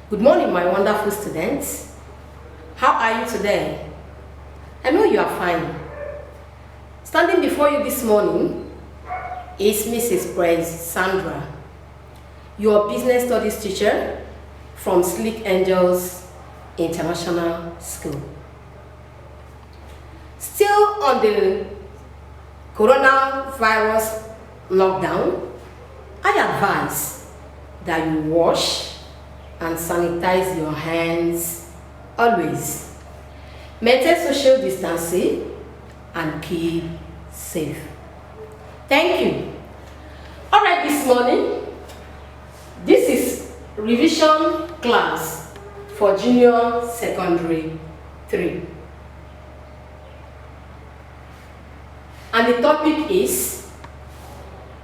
Good morning, my wonderful students. How are you today? I know you are fine. Standing before you this morning is Mrs. Sandra, your business studies teacher from Sleek Angels International School. Still on the coronavirus lockdown, I advise that you wash and sanitize your hands always. Maintain social distancing and keep safe. Thank you. All right, this morning, this is revision class for Junior Secondary 3. And the topic is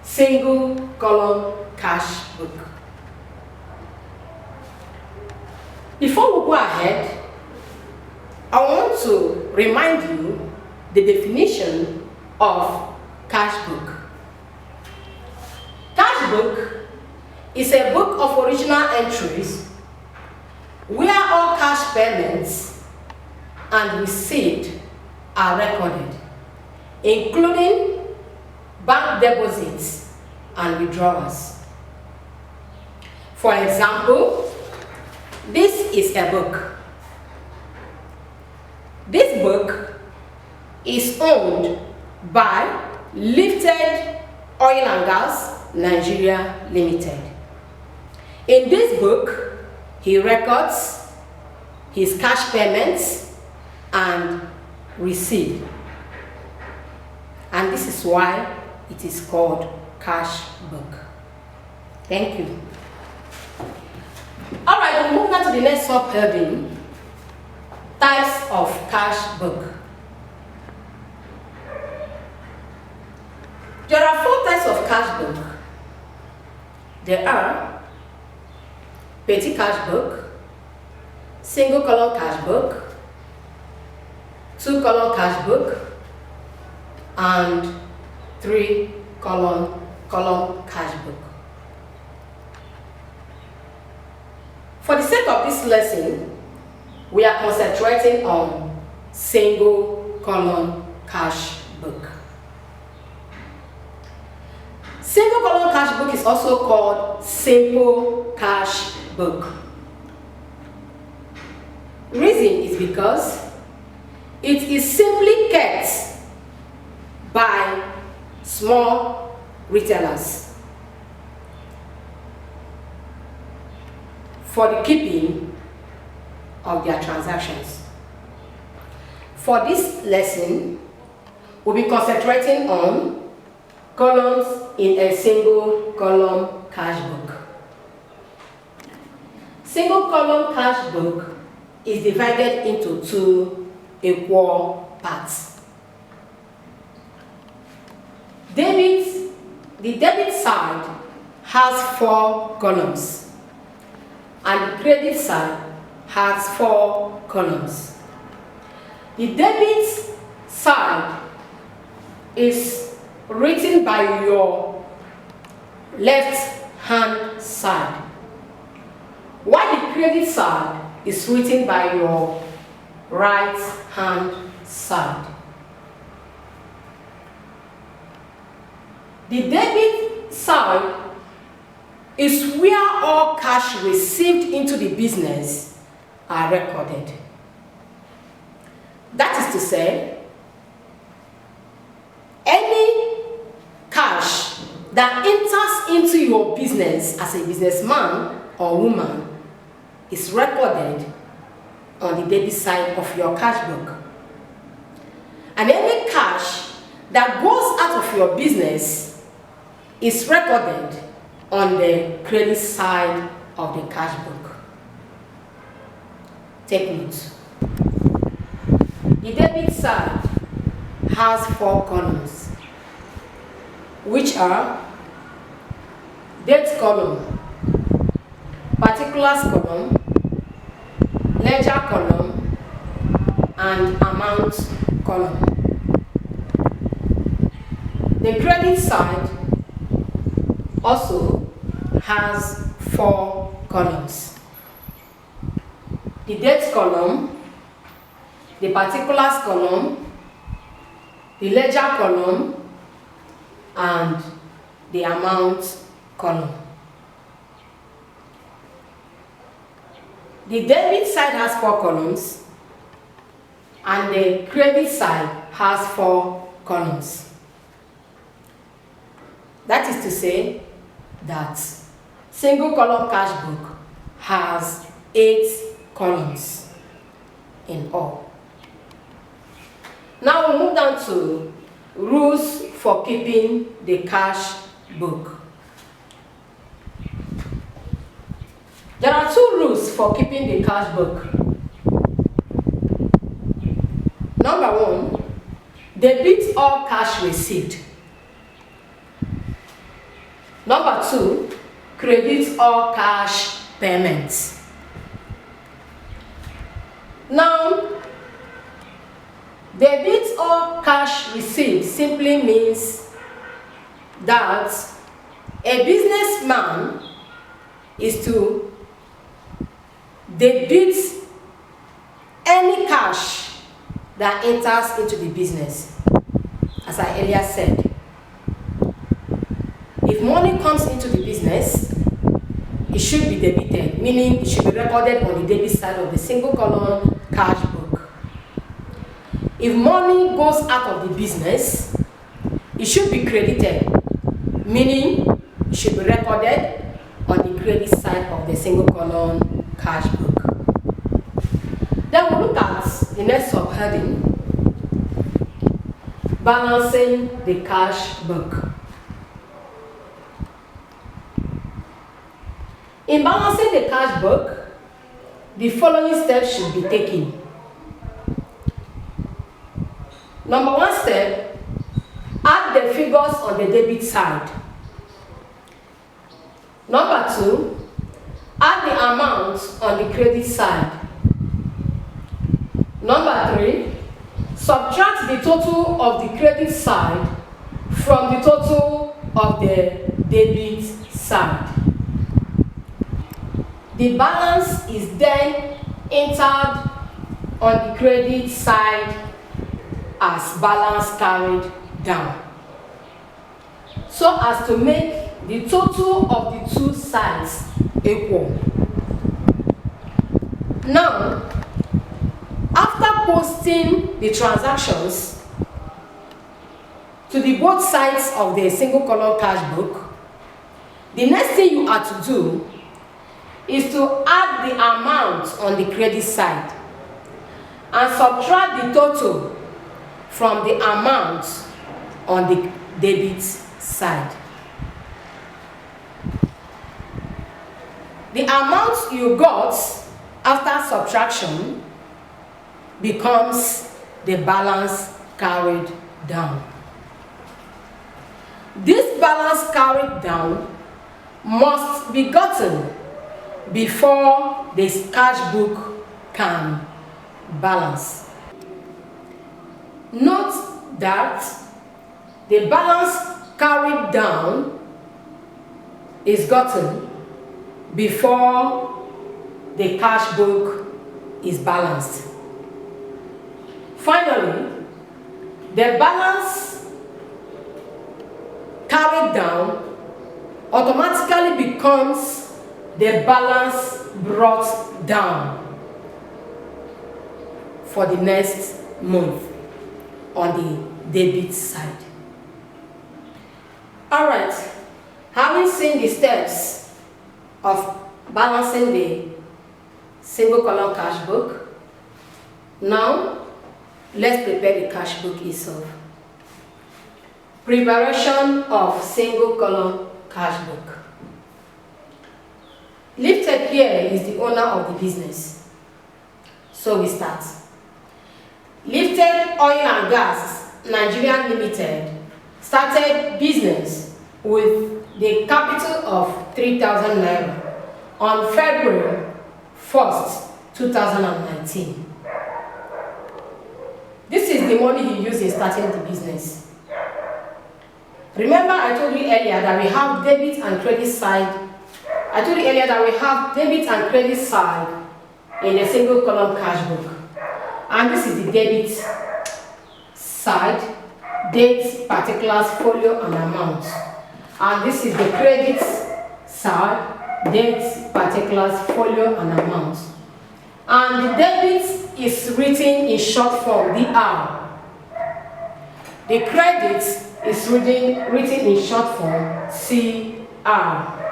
single column cash book. Before we go ahead, I want to remind you the definition of cash book. Cash book is a book of original entries where all cash payments and receipts are recorded, including bank deposits and withdrawals. For example, this is a book. This book is owned by Lifted Oil and Gas Nigeria Limited. In this book, he records his cash payments and receipt. And this is why it is called cash book. Thank you. All right, we'll move on to the next subheading, types of cash book. There are 4 types of cash book. There are petty cash book, single column cash book, 2 column cash book, and 3 column cash book. For the sake of this lesson, we are concentrating on single column cash book. Single column cash book is also called simple cash book. Reason is because it is simply kept by small retailers for the keeping of their transactions. For this lesson, we'll be concentrating on columns in a single column cash book. Single column cash book is divided into 2 equal parts. The debit side has 4 columns, and the credit side has 4 columns. The debit side is written by your left hand side, while the credit side is written by your right hand side. The debit side is where all cash received into the business are recorded. That is to say, any cash that enters into your business as a businessman or woman is recorded on the debit side of your cash book. And any cash that goes out of your business is recorded on the credit side of the cash book. Take note. The debit side has 4 columns, which are date column, particulars column, ledger column, and amount column. The credit side also has 4 columns. the date column, the particulars column, the ledger column, and the amount column. The debit side has 4 columns and the credit side has 4 columns. That is to say that single column cash book has 8 columns in all. Now we move down to rules for keeping the cash book. There are 2 rules for keeping the cash book. Number 1, debit all cash received. Number 2, credit all cash payments. Now, debit all cash received simply means that a businessman is to debit any cash that enters into the business. As I earlier said, if money comes into the business, it should be debited, meaning it should be recorded on the debit side of the single column cash book. If money goes out of the business, it should be credited, meaning it should be recorded on the credit side of the single column cash book. Then we look at the next subheading, balancing the cash book. In balancing the cash book, the following steps should be taken. Number 1 step, add the figures on the debit side. Number 2, add the amount on the credit side. Number 3, subtract the total of the credit side from the total of the debit side. The balance is then entered on the credit side as balance carried down, so as to make the total of the 2 sides equal. Now, after posting the transactions to the both sides of the single column cash book, the next thing you are to do is to add the amount on the credit side and subtract the total from the amount on the debit side. The amount you got after subtraction becomes the balance carried down. This balance carried down must be gotten before this cash book can balance. Note that the balance carried down is gotten before the cash book is balanced. Finally, the balance carried down automatically becomes the balance brought down for the next month on the debit side. Alright, having seen the steps of balancing the single column cash book, now let's prepare the cash book itself. Preparation of single column cash book. Lifted here is the owner of the business. So we start. Lifted Oil and Gas Nigeria Limited started business with the capital of 3,000 naira on February 1st, 2019. This is the money he used in starting the business. Remember, I told you earlier that we have debit and credit side. I told you earlier that we have debit and credit side in a single column cash book. And this is the debit side, date, particulars, folio, and amount. And this is the credit side, date, particulars, folio, and amount. And the debit is written in short form, DR. The credit is written in short form, CR.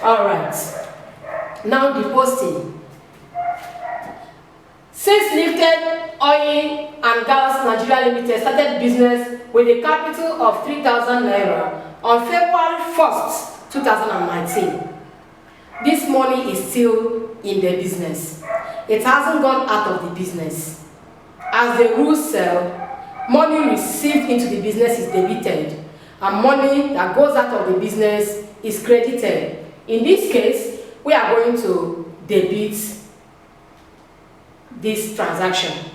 Alright. Now the posting. Since Lifted Oil and Gas Nigeria Limited started business with a capital of 3,000 naira on February 1st, 2019, this money is still in the business. It hasn't gone out of the business. As the rules say, money received into the business is debited, and money that goes out of the business is credited. In this case, we are going to debit this transaction.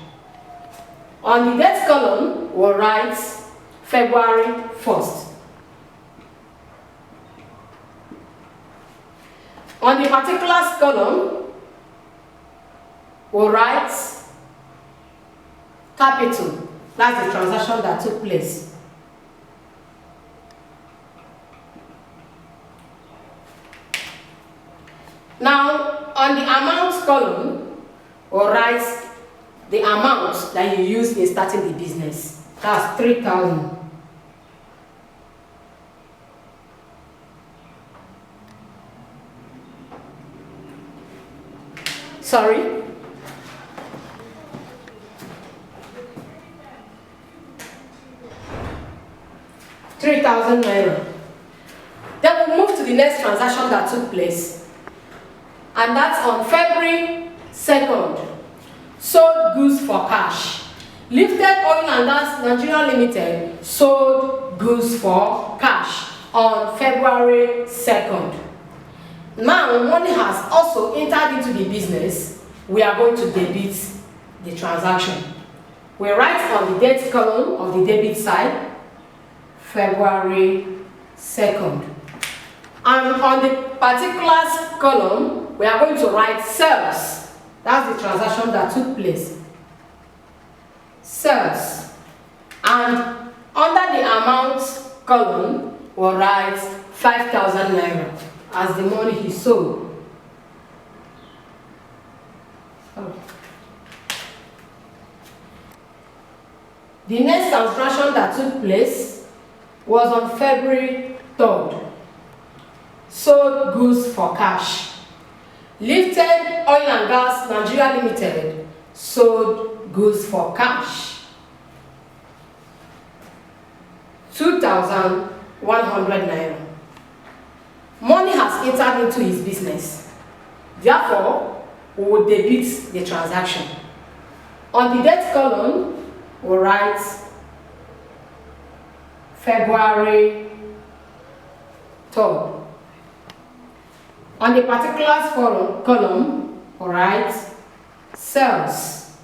On the date column, we'll write February 1st. On the particulars column, we'll write capital. That's the transaction that took place. Now, on the amount column, we'll write the amount that you used in starting the business. That's 3,000. Sorry. ₦3,000. Then we'll move to the next transaction that took place. And that's on February 2nd. Sold goods for cash. Lifted Oil and Gas Nigeria Limited sold goods for cash on February 2nd. Now, money has also entered into the business. We are going to debit the transaction. We write on the date column of the debit side, February 2nd. And on the particulars column, we are going to write sales. That's the transaction that took place. Sales. And under the amount column, we'll write 5,000 naira as the money he sold. The next transaction that took place was on February 3rd. Sold goods for cash. Lifted Oil and Gas Nigeria Limited sold goods for cash. 2,100 naira. Money has entered into his business. Therefore, we will debit the transaction. On the date column, we'll write February 3rd. On the particulars column, we'll write sales.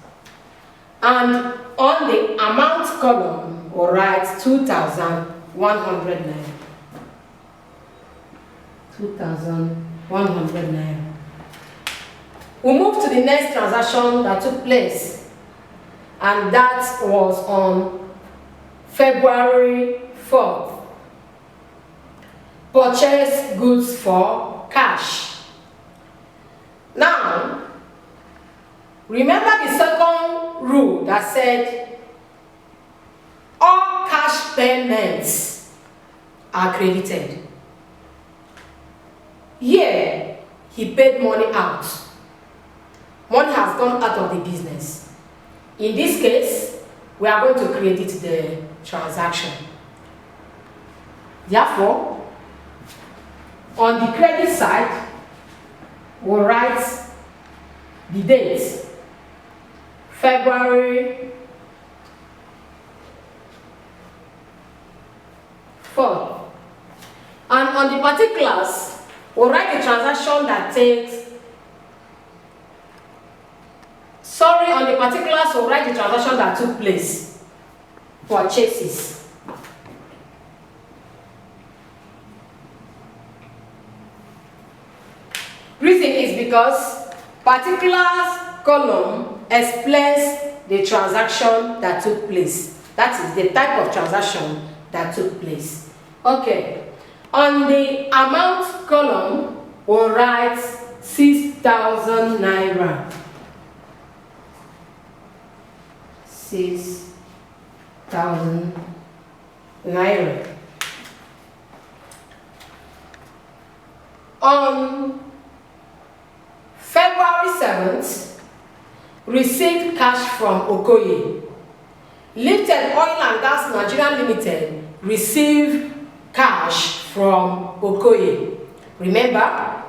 And on the amount column, we'll write 2,100 naira. 2,100 naira. We'll move to the next transaction that took place, and that was on February 4th. Purchase goods for cash. Now, remember the second rule that said all cash payments are credited. Here, he paid money out. Money has gone out of the business. In this case, we are going to credit the transaction. Therefore, on the credit side, we'll write the date, February 4th. And on the particulars, we'll write the transaction that takes. On the particulars, we'll write the transaction that took place. Purchases. Reason is because Particulars column explains the transaction that took place. That is the type of transaction that took place. Okay. On the amount column, we'll write 6,000 naira. 6,000 naira. On February 7th, received cash from Okoye. Lifted Oil and Gas Nigeria Limited received cash from Okoye. Remember,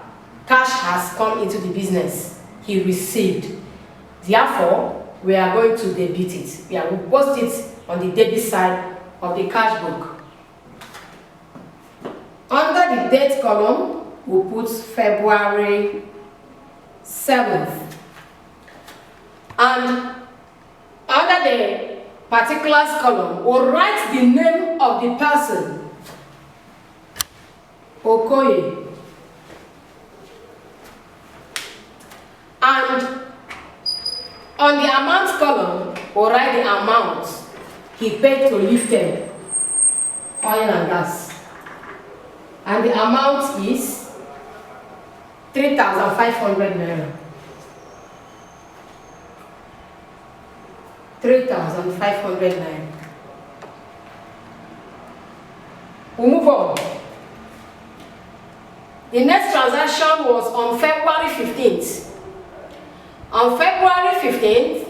cash has come into the business. He received. Therefore, we are going to debit it. We will post it on the debit side of the cash book. Under the date column, we'll put February 7th. And under the particulars column, we'll write the name of the person, Okoye. And on the amount column, we'll write the amount he paid to Lifted Oil and Gas. And the amount is 3,500 naira. 3,500 naira. We'll move on. The next transaction was on February 15th. On February 15th,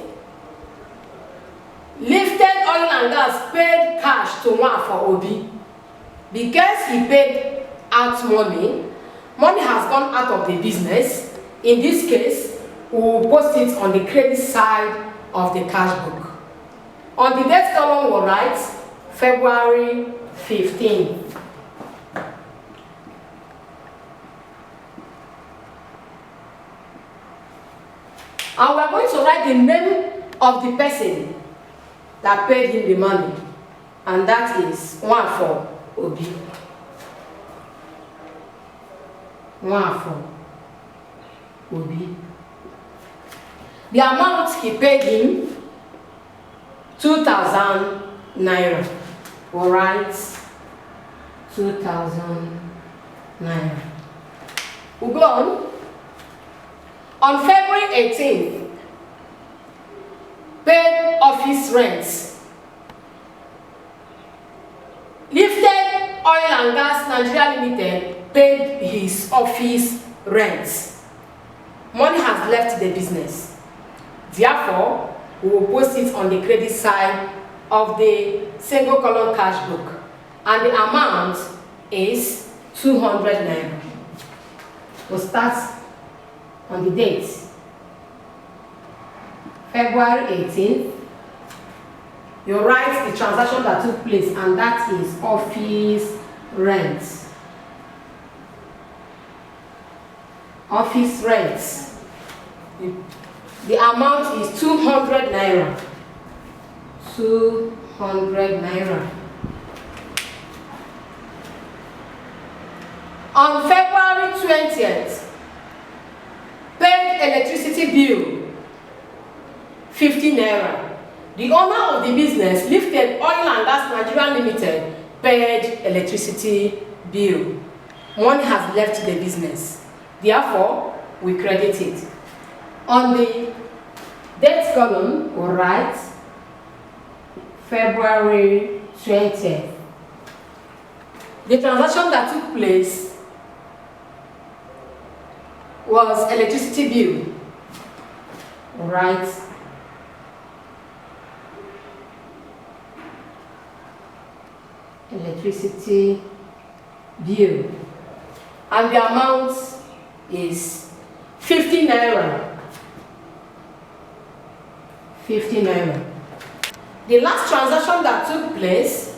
Lifted Oil and Gas paid cash to Nwafọ Obi. Because he paid out money, money has gone out of the business. In this case, we will post it on the credit side of the cash book. On the date column, we'll write February 15th. And we are going to write the name of the person that paid him the money, and that is Nwafọ Obi. Nwafọ Obi. The amount he paid him, 2,000 naira. We'll write 2,000 naira. We'll go on. On February 18th, paid office rents. Lifted Oil and Gas Nigeria Limited paid his office rents. Money has left the business. Therefore, we will post it on the credit side of the single column cash book. And the amount is 200 naira. We'll start on the date. February 18th. You write the transaction that took place, and that is office rent. Office rent. The amount is 200 naira. 200 naira. On February 20th, paid electricity bill, 50 naira. The owner of the business, Lifted Oil and Gas Nigeria Limited, paid electricity bill. Money has left the business. Therefore, we credit it. On the date column, we'll write February 20th. The transaction that took place was electricity bill. We'll write electricity bill. And the amount is 50 naira. 50 naira. The last transaction that took place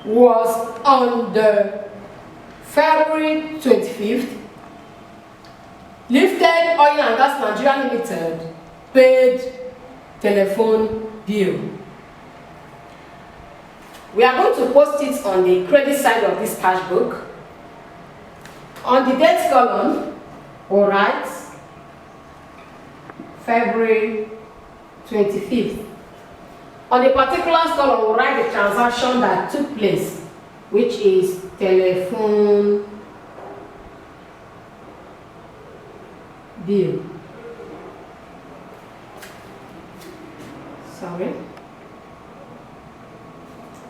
was on the February 25th. Lifted Oil and Gas Nigeria Limited paid telephone bill. We are going to post it on the credit side of this cash book. On the date column, we'll write February 25th. On the particulars column, we'll write the transaction that took place, which is telephone bill.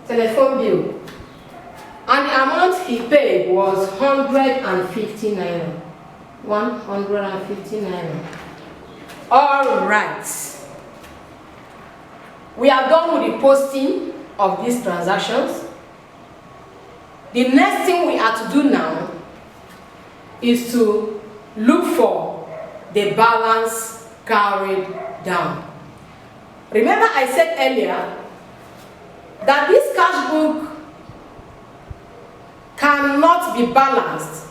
Telephone bill. And the amount he paid was 150 naira. 150 naira. All right. We are done with the posting of these transactions. The next thing we are to do now is to look for the balance carried down. Remember I said earlier that this cash book cannot be balanced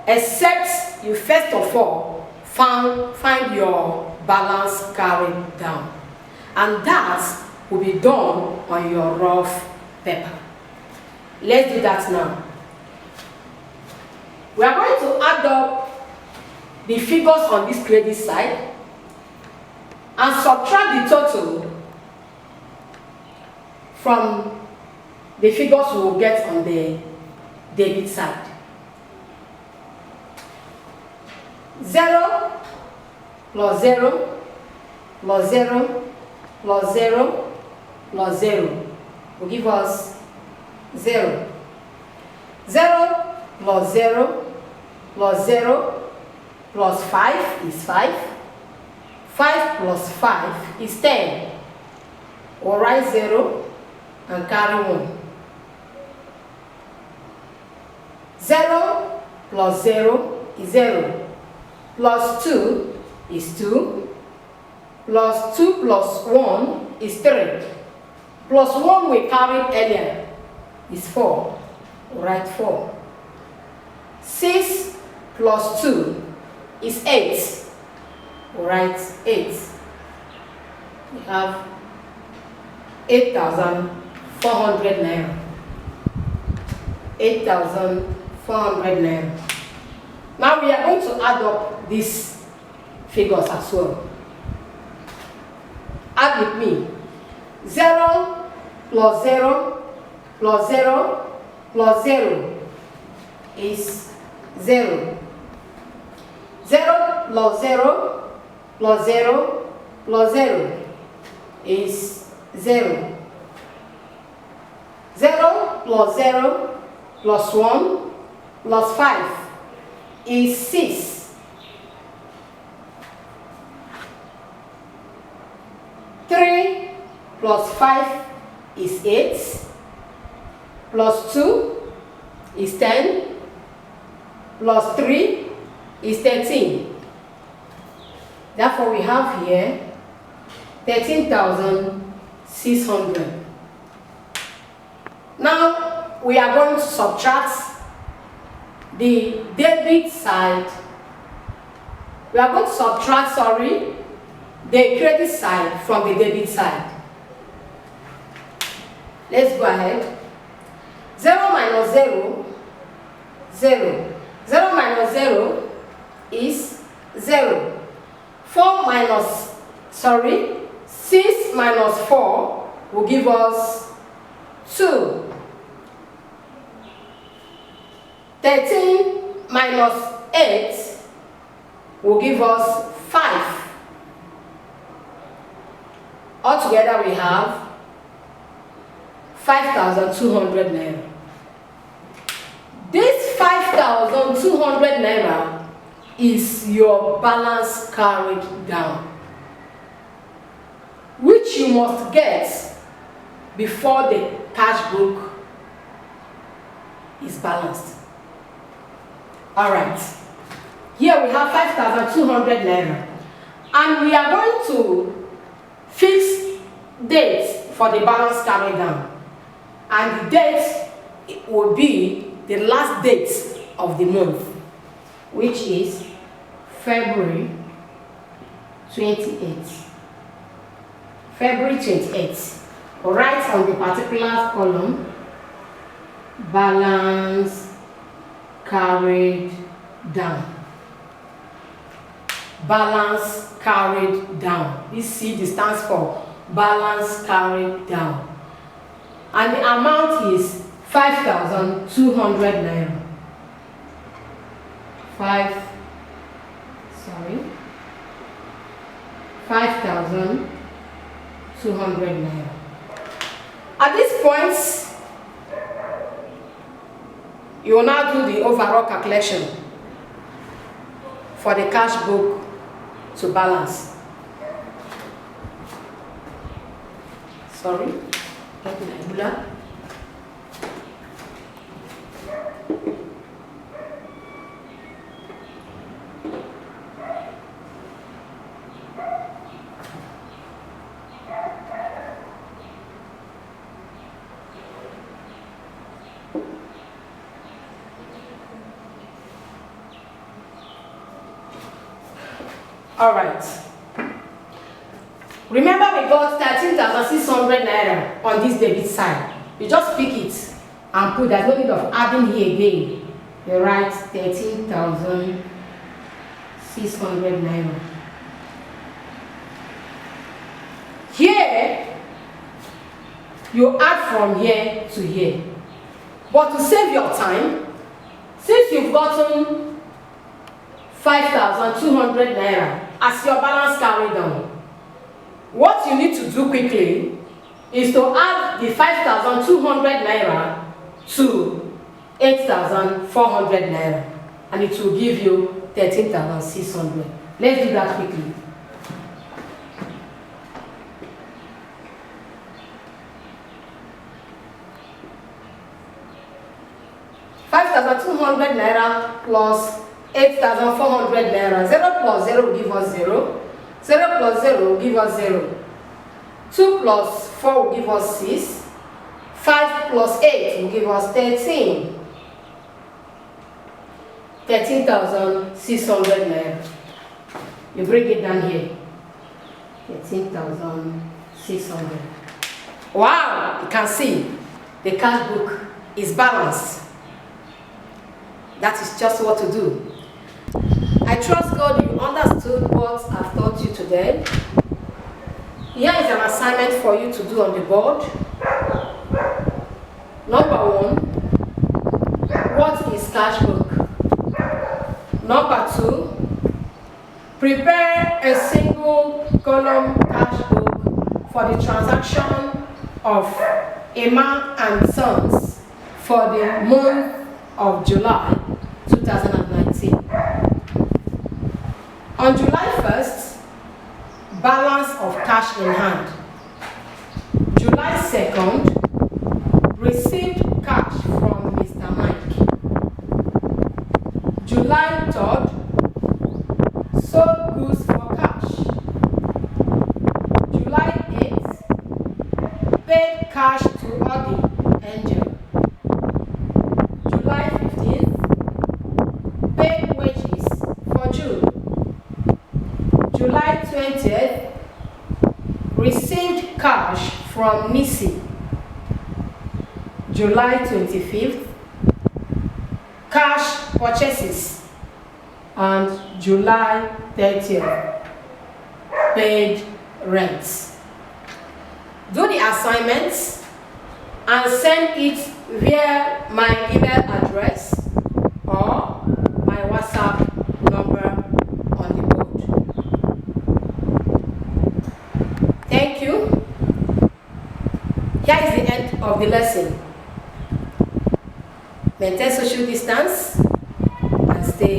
except you first of all find your balance carried down. And that will be done on your rough paper. Let's do that now. We are going to add up the figures on this credit side and subtract the total from the figures we will get on the debit side. 0 plus 0 plus 0 plus 0 plus 0 will give us 0. 0 plus 0 plus 0 plus 5 is 5. 5 plus 5 is 10. We'll write 0 and carry 1. 0 plus 0 is 0. Plus 2 is 2. Plus 2 plus 1 is 3. Plus 1 we carried earlier is 4. We'll write 4. 6 plus 2 is 8. We'll write 8. We have 8,400 naira. 8,400 naira. Now we are going to add up these figures as well. Add with me. 0 plus 0 plus 0 plus 0 is 0. 0 plus 0 plus 0 plus 0 is 0. 0 plus 0 plus 1 plus 5 is 6. 3 plus 5 is 8. Plus 2 is 10. Plus 3 is 13. Therefore, we have here 13,600. Now, we are going to subtract the debit side. We are going to subtract, the credit side from the debit side. Let's go ahead. 0 minus 0, 0. 0 minus 0 is 0. 6 minus 4 will give us 2. 13 minus 8 will give us 5. Altogether we have 5,200 naira. This 5,200 naira is your balance carried down, which you must get before the cash book is balanced. Alright, here we have 5,200 naira, and we are going to fix dates for the balance carried down, and the date will be the last date of the month, which is February 28th. February 28th. Write on the particulars column, balance carried down. balance carried down. This CD stands for balance carried down. And the amount is 5,200 naira. 5,200 naira. At this point, you will now do the overall calculation for the cash book to balance. Sorry, get my ruler. All right. Remember, we got 13,600 naira on this debit side. You just pick it and put. There's no need of adding here again. You write 13,600 naira. Here, you add from here to here. But to save your time, since you've gotten 5,200 naira as your balance carried down, what you need to do quickly is to add the 5,200 naira to 8,400 naira, and it will give you 13,600. Let's do that quickly. naira plus 8,400 naira. 0 plus 0 will give us 0. 0 plus 0 will give us 0. 2 plus 4 will give us 6. 5 plus 8 will give us 13. 13,600 naira. You bring it down here. 13,600. Wow! You can see the cash book is balanced. That is just what to do. I trust God you understood what I've taught you today. Here is an assignment for you to do on the board. Number 1, what is cash book? Number 2, prepare a single column cash book for the transaction of Emma and Sons for the month of July 2019. On July 1st, balance of cash in hand. July 2nd, received cash from Mr. Mike. July 3rd, sold goods for cash. July 8th, paid cash to Odi Angel. July 15th, paid wages for June. July 20th, received cash from Missy. July 25th, cash purchases. And July 30th, paid rents. Do the assignments and send it via my email address or my WhatsApp number on the board. Thank you. Here is the end of the lesson. Maintain social distance and stay